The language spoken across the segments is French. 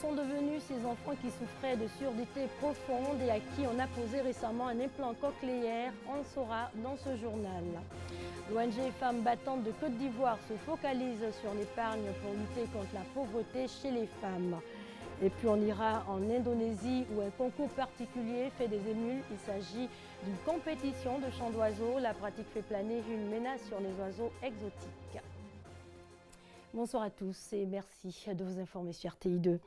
sont devenus ces enfants qui souffraient de surdité profonde et à qui on a posé récemment un implant cochléaire? On le saura dans ce journal. L'ONG Femmes battantes de Côte d'Ivoire se focalise sur l'épargne pour lutter contre la pauvreté chez les femmes. Et puis on ira en Indonésie où un concours particulier fait des émules. Il s'agit d'une compétition de chant d'oiseaux. La pratique fait planer une menace sur les oiseaux exotiques. Bonsoir à tous et merci de vous informer sur RTI2.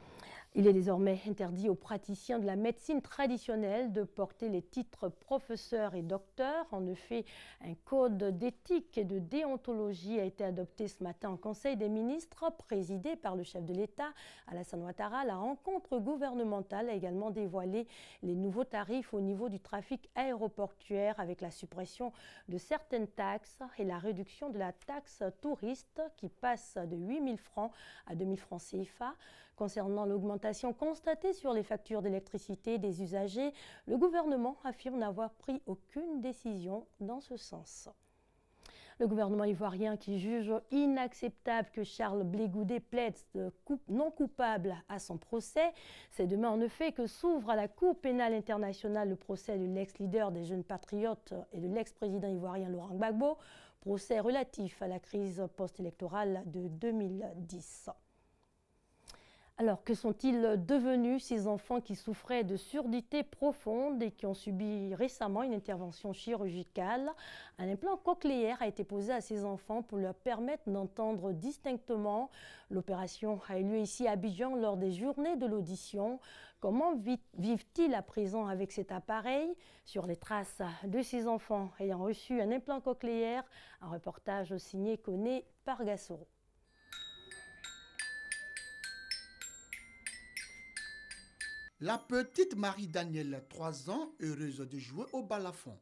Il est désormais interdit aux praticiens de la médecine traditionnelle de porter les titres professeur et docteur. En effet, un code d'éthique et de déontologie a été adopté ce matin en Conseil des ministres, présidé par le chef de l'État, Alassane Ouattara. La rencontre gouvernementale a également dévoilé les nouveaux tarifs au niveau du trafic aéroportuaire avec la suppression de certaines taxes et la réduction de la taxe touriste qui passe de 8 000 francs à 2 000 francs CFA. Concernant l'augmentation constatée sur les factures d'électricité des usagers, le gouvernement affirme n'avoir pris aucune décision dans ce sens. Le gouvernement ivoirien qui juge inacceptable que Charles Blé Goudé plaide non coupable à son procès. C'est demain en effet que s'ouvre à la Cour pénale internationale le procès de l'ex-leader des Jeunes Patriotes et de l'ex-président ivoirien Laurent Gbagbo, procès relatif à la crise post-électorale de 2010. Alors, que sont-ils devenus ces enfants qui souffraient de surdité profonde et qui ont subi récemment une intervention chirurgicale? Un implant cochléaire a été posé à ces enfants pour leur permettre d'entendre distinctement. L'opération a eu lieu ici à Abidjan lors des journées de l'audition. Comment vivent-ils à présent avec cet appareil? Sur les traces de ces enfants ayant reçu un implant cochléaire, un reportage signé Koné Pargassoro. La petite Marie-Danielle, 3 ans, heureuse de jouer au balafon.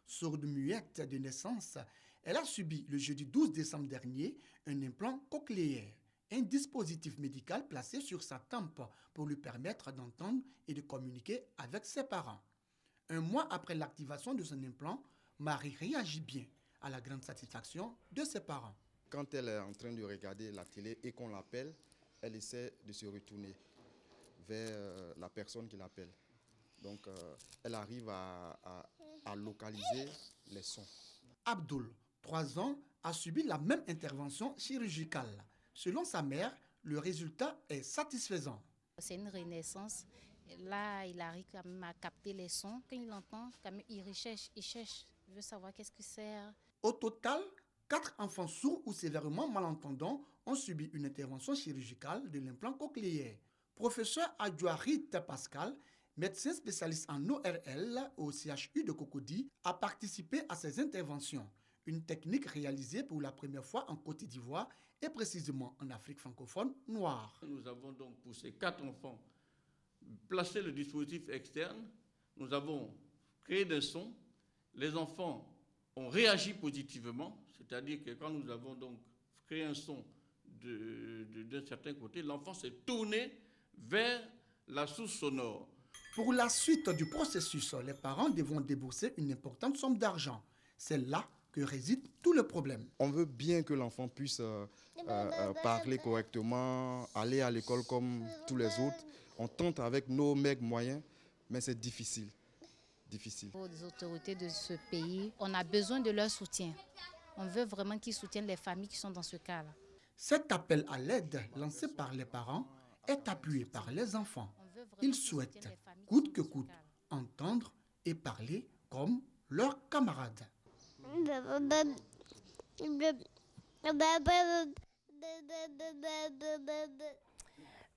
Sourde muette de naissance, elle a subi le jeudi 12 décembre dernier un implant cochléaire, un dispositif médical placé sur sa tempe pour lui permettre d'entendre et de communiquer avec ses parents. Un mois après l'activation de son implant, Marie réagit bien, à la grande satisfaction de ses parents. Quand elle est en train de regarder la télé et qu'on l'appelle, elle essaie de se retourner vers la personne qui l'appelle. Donc, elle arrive à localiser les sons. Abdoul, 3 ans, a subi la même intervention chirurgicale. Selon sa mère, le résultat est satisfaisant. C'est une renaissance. Là, il arrive quand même à capter les sons. Quand il entend, quand même, il cherche, il veut savoir qu'est-ce que c'est. Au total, 4 enfants sourds ou sévèrement malentendants ont subi une intervention chirurgicale de l'implant cochléaire. Professeur Adjouarit Pascal, médecin spécialiste en ORL au CHU de Cocody, a participé à ces interventions. Une technique réalisée pour la première fois en Côte d'Ivoire et précisément en Afrique francophone noire. Nous avons donc pour ces 4 enfants placé le dispositif externe. Nous avons créé des sons. Les enfants ont réagi positivement, c'est-à-dire que quand nous avons donc créé un son d'un certain côté, l'enfant s'est tourné vers la source sonore. Pour la suite du processus, les parents devront débourser une importante somme d'argent. C'est là que réside tout le problème. On veut bien que l'enfant puisse parler correctement, aller à l'école comme tous les autres. On tente avec nos maigres moyens, mais c'est difficile. Pour les autorités de ce pays, on a besoin de leur soutien. On veut vraiment qu'ils soutiennent les familles qui sont dans ce cas-là. Cet appel à l'aide lancé par les parents est appuyé par les enfants. Ils souhaitent, coûte que coûte, entendre et parler comme leurs camarades.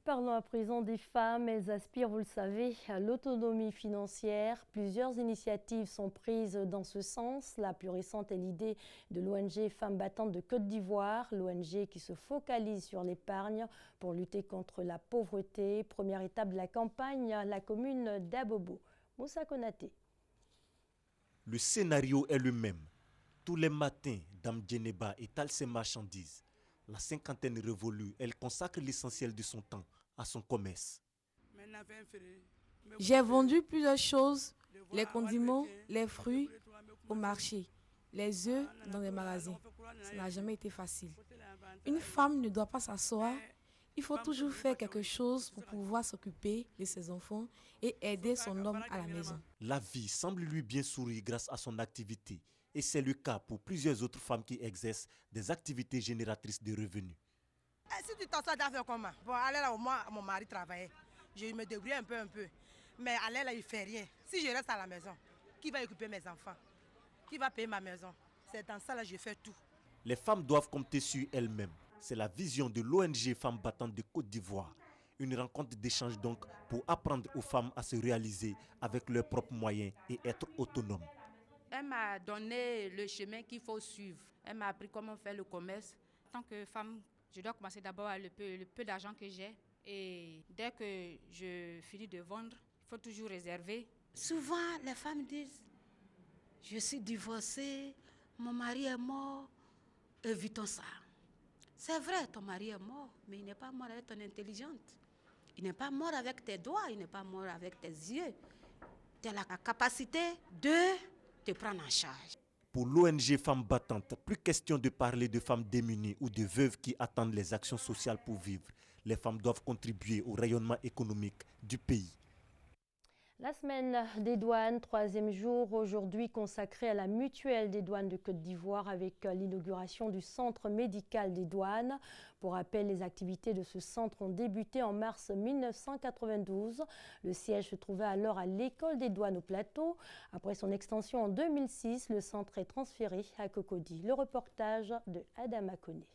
Parlons à présent des femmes. Elles aspirent, vous le savez, à l'autonomie financière. Plusieurs initiatives sont prises dans ce sens. La plus récente est l'idée de l'ONG Femmes battantes de Côte d'Ivoire, l'ONG qui se focalise sur l'épargne pour lutter contre la pauvreté. Première étape de la campagne, la commune d'Abobo. Moussa Konaté. Le scénario est le même. Tous les matins, Dame Djeneba étale ses marchandises. La cinquantaine révolue, elle consacre l'essentiel de son temps à son commerce. J'ai vendu plusieurs choses, les condiments, les fruits au marché, les œufs dans les magasins. Ça n'a jamais été facile. Une femme ne doit pas s'asseoir Il faut toujours faire quelque chose pour pouvoir s'occuper de ses enfants et aider son homme à la maison. La vie semble lui bien sourire grâce à son activité. Et c'est le cas pour plusieurs autres femmes qui exercent des activités génératrices de revenus. Si tu t'en sors d'affaires comment? Bon, allez là, au moins, mon mari travaillait. Je me débrouillais un peu. Mais allez là, il ne fait rien. Si je reste à la maison, qui va occuper mes enfants? Qui va payer ma maison? C'est dans ça là je fais tout. Les femmes doivent compter sur elles-mêmes. C'est la vision de l'ONG Femmes Battantes de Côte d'Ivoire. Une rencontre d'échange donc pour apprendre aux femmes à se réaliser avec leurs propres moyens et être autonomes. Elle m'a donné le chemin qu'il faut suivre. Elle m'a appris comment faire le commerce. En tant que femme, je dois commencer d'abord avec le peu d'argent que j'ai. Et dès que je finis de vendre, il faut toujours réserver. Souvent, les femmes disent, je suis divorcée, mon mari est mort, évitons ça. C'est vrai, ton mari est mort, mais il n'est pas mort avec ton intelligence. Il n'est pas mort avec tes doigts, il n'est pas mort avec tes yeux. Tu as la capacité de te prendre en charge. Pour l'ONG Femmes Battantes, plus question de parler de femmes démunies ou de veuves qui attendent les actions sociales pour vivre. Les femmes doivent contribuer au rayonnement économique du pays. La semaine des douanes, troisième jour aujourd'hui consacré à la mutuelle des douanes de Côte d'Ivoire avec l'inauguration du centre médical des douanes. Pour rappel, les activités de ce centre ont débuté en mars 1992. Le siège se trouvait alors à l'école des douanes au Plateau. Après son extension en 2006, le centre est transféré à Cocody. Le reportage de Adama Koné.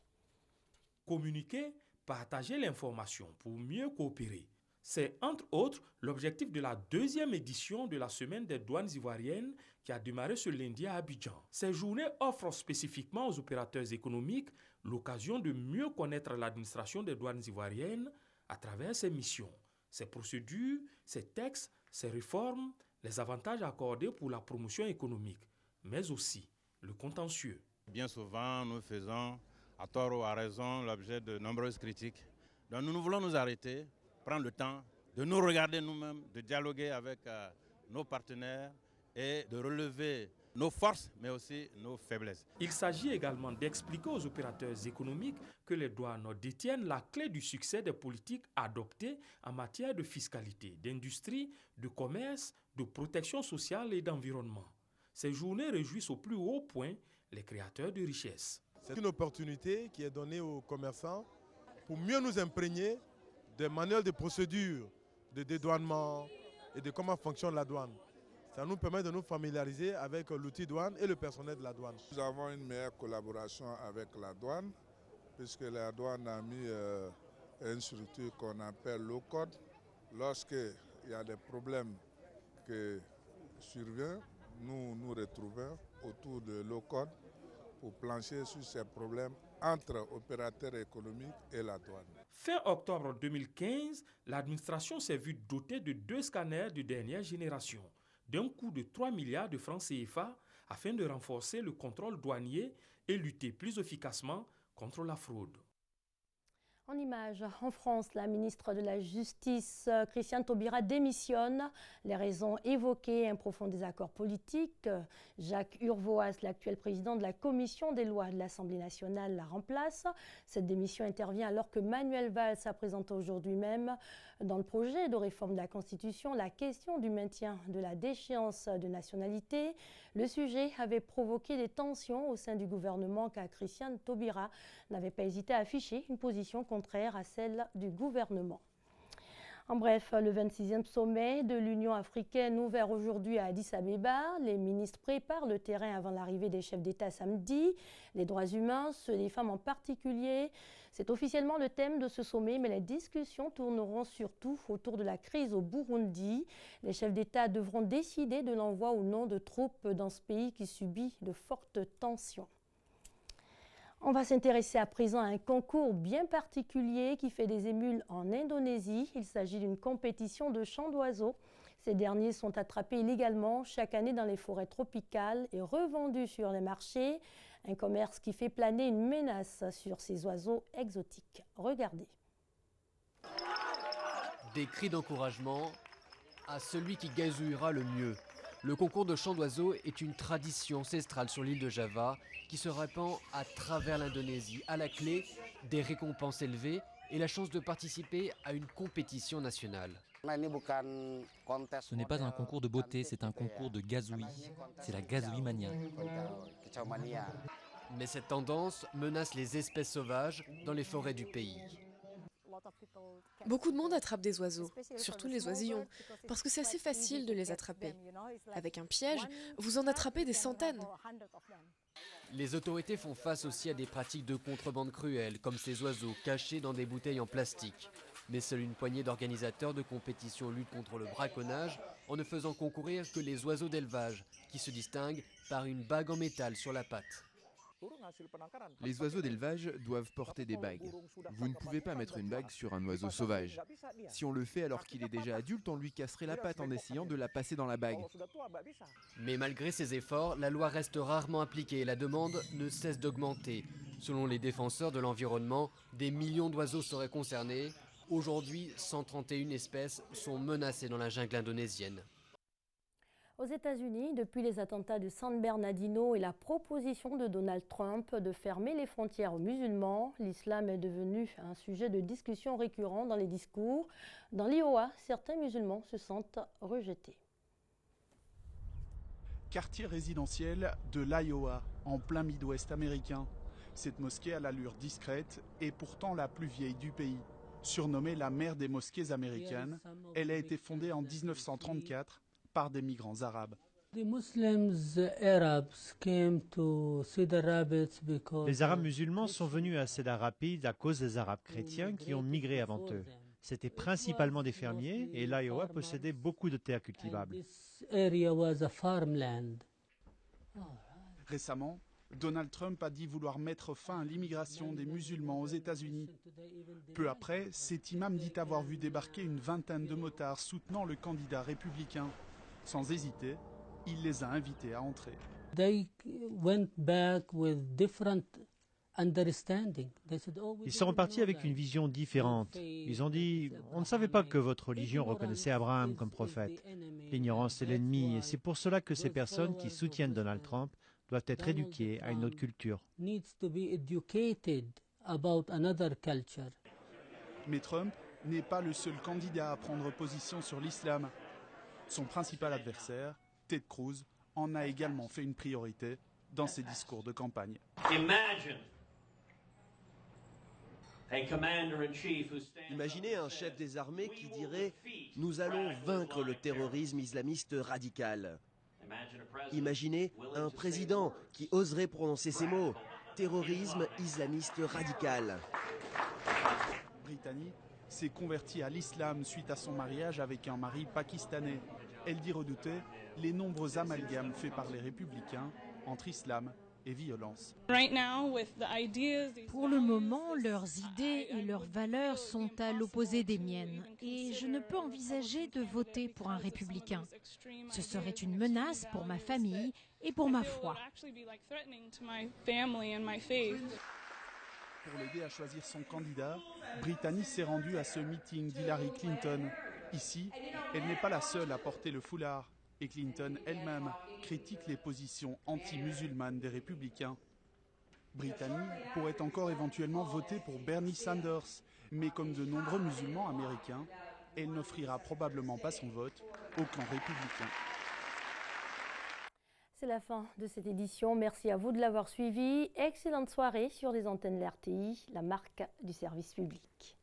Communiquer, partager l'information pour mieux coopérer. C'est entre autres l'objectif de la deuxième édition de la Semaine des douanes ivoiriennes qui a démarré ce lundi à Abidjan. Ces journées offrent spécifiquement aux opérateurs économiques l'occasion de mieux connaître l'administration des douanes ivoiriennes à travers ses missions, ses procédures, ses textes, ses réformes, les avantages accordés pour la promotion économique, mais aussi le contentieux. Bien souvent, nous faisons, à tort ou à raison, l'objet de nombreuses critiques. Donc nous voulons nous arrêter, prendre le temps de nous regarder nous-mêmes, de dialoguer avec nos partenaires et de relever nos forces, mais aussi nos faiblesses. Il s'agit également d'expliquer aux opérateurs économiques que les douanes détiennent la clé du succès des politiques adoptées en matière de fiscalité, d'industrie, de commerce, de protection sociale et d'environnement. Ces journées réjouissent au plus haut point les créateurs de richesses. C'est une opportunité qui est donnée aux commerçants pour mieux nous imprégner des manuels de procédure, de dédouanement et de comment fonctionne la douane. Ça nous permet de nous familiariser avec l'outil douane et le personnel de la douane. Nous avons une meilleure collaboration avec la douane, puisque la douane a mis une structure qu'on appelle low-code. Lorsqu'il y a des problèmes qui surviennent, nous nous retrouvons autour de low-code pour plancher sur ces problèmes entre opérateurs économiques et la douane. Fin octobre 2015, l'administration s'est vue dotée de 2 scanners de dernière génération, d'un coût de 3 milliards de francs CFA, afin de renforcer le contrôle douanier et lutter plus efficacement contre la fraude. En images, en France, la ministre de la Justice, Christiane Taubira, démissionne. Les raisons évoquées, un profond désaccord politique. Jacques Urvoas, l'actuel président de la commission des lois de l'Assemblée nationale, la remplace. Cette démission intervient alors que Manuel Valls a présenté aujourd'hui même, dans le projet de réforme de la Constitution, la question du maintien de la déchéance de nationalité. Le sujet avait provoqué des tensions au sein du gouvernement car Christiane Taubira n'avait pas hésité à afficher une position contraire à celle du gouvernement. En bref, le 26e sommet de l'Union africaine ouvert aujourd'hui à Addis Abeba. Les ministres préparent le terrain avant l'arrivée des chefs d'État samedi. Les droits humains, ceux des femmes en particulier, c'est officiellement le thème de ce sommet, mais les discussions tourneront surtout autour de la crise au Burundi. Les chefs d'État devront décider de l'envoi ou non de troupes dans ce pays qui subit de fortes tensions. On va s'intéresser à présent à un concours bien particulier qui fait des émules en Indonésie. Il s'agit d'une compétition de chants d'oiseaux. Ces derniers sont attrapés illégalement chaque année dans les forêts tropicales et revendus sur les marchés. Un commerce qui fait planer une menace sur ces oiseaux exotiques. Regardez. Des cris d'encouragement à celui qui gazouillera le mieux. Le concours de chants d'oiseaux est une tradition ancestrale sur l'île de Java qui se répand à travers l'Indonésie. À la clé, des récompenses élevées et la chance de participer à une compétition nationale. Ce n'est pas un concours de beauté, c'est un concours de gazouille. C'est la gazouille mania. Mais cette tendance menace les espèces sauvages dans les forêts du pays. Beaucoup de monde attrape des oiseaux, surtout les oisillons, parce que c'est assez facile de les attraper. Avec un piège, vous en attrapez des centaines. Les autorités font face aussi à des pratiques de contrebande cruelles, comme ces oiseaux cachés dans des bouteilles en plastique. Mais seule une poignée d'organisateurs de compétitions luttent contre le braconnage en ne faisant concourir que les oiseaux d'élevage, qui se distinguent par une bague en métal sur la patte. Les oiseaux d'élevage doivent porter des bagues. Vous ne pouvez pas mettre une bague sur un oiseau sauvage. Si on le fait alors qu'il est déjà adulte, on lui casserait la patte en essayant de la passer dans la bague. Mais malgré ces efforts, la loi reste rarement appliquée et la demande ne cesse d'augmenter. Selon les défenseurs de l'environnement, des millions d'oiseaux seraient concernés. Aujourd'hui, 131 espèces sont menacées dans la jungle indonésienne. Aux États-Unis, depuis les attentats de San Bernardino et la proposition de Donald Trump de fermer les frontières aux musulmans, l'islam est devenu un sujet de discussion récurrent dans les discours. Dans l'Iowa, certains musulmans se sentent rejetés. Quartier résidentiel de l'Iowa, en plein Midwest américain. Cette mosquée a l'allure discrète et pourtant la plus vieille du pays. Surnommée la mère des mosquées américaines, elle a été fondée en 1934 par des migrants arabes. Les Arabes musulmans sont venus à Cedar Rapids à cause des Arabes chrétiens qui ont migré avant eux. C'étaient principalement des fermiers et l'Iowa possédait beaucoup de terres cultivables. Récemment, Donald Trump a dit vouloir mettre fin à l'immigration des musulmans aux États-Unis. Peu après, cet imam dit avoir vu débarquer une vingtaine de motards soutenant le candidat républicain. Sans hésiter, il les a invités à entrer. Ils sont repartis avec une vision différente. Ils ont dit « On ne savait pas que votre religion reconnaissait Abraham comme prophète. L'ignorance est l'ennemi et c'est pour cela que ces personnes qui soutiennent Donald Trump doivent être éduquées à une autre culture. » Mais Trump n'est pas le seul candidat à prendre position sur l'islam. Son principal adversaire, Ted Cruz, en a également fait une priorité dans ses discours de campagne. Imaginez un chef des armées qui dirait « Nous allons vaincre le terrorisme islamiste radical ». Imaginez un président qui oserait prononcer ces mots « Terrorisme islamiste radical ». Brittany s'est convertie à l'islam suite à son mariage avec un mari pakistanais. Elle dit redouter les nombreux amalgames faits par les républicains entre islam et violence. Pour le moment, leurs idées et leurs valeurs sont à l'opposé des miennes et je ne peux envisager de voter pour un républicain. Ce serait une menace pour ma famille et pour ma foi. Pour l'aider à choisir son candidat, Brittany s'est rendue à ce meeting d'Hillary Clinton. Ici, elle n'est pas la seule à porter le foulard. Et Clinton elle-même critique les positions anti-musulmanes des républicains. Brittany pourrait encore éventuellement voter pour Bernie Sanders, mais comme de nombreux musulmans américains, elle n'offrira probablement pas son vote au camp républicain. C'est la fin de cette édition. Merci à vous de l'avoir suivi. Excellente soirée sur les antennes de l'RTI, la marque du service public.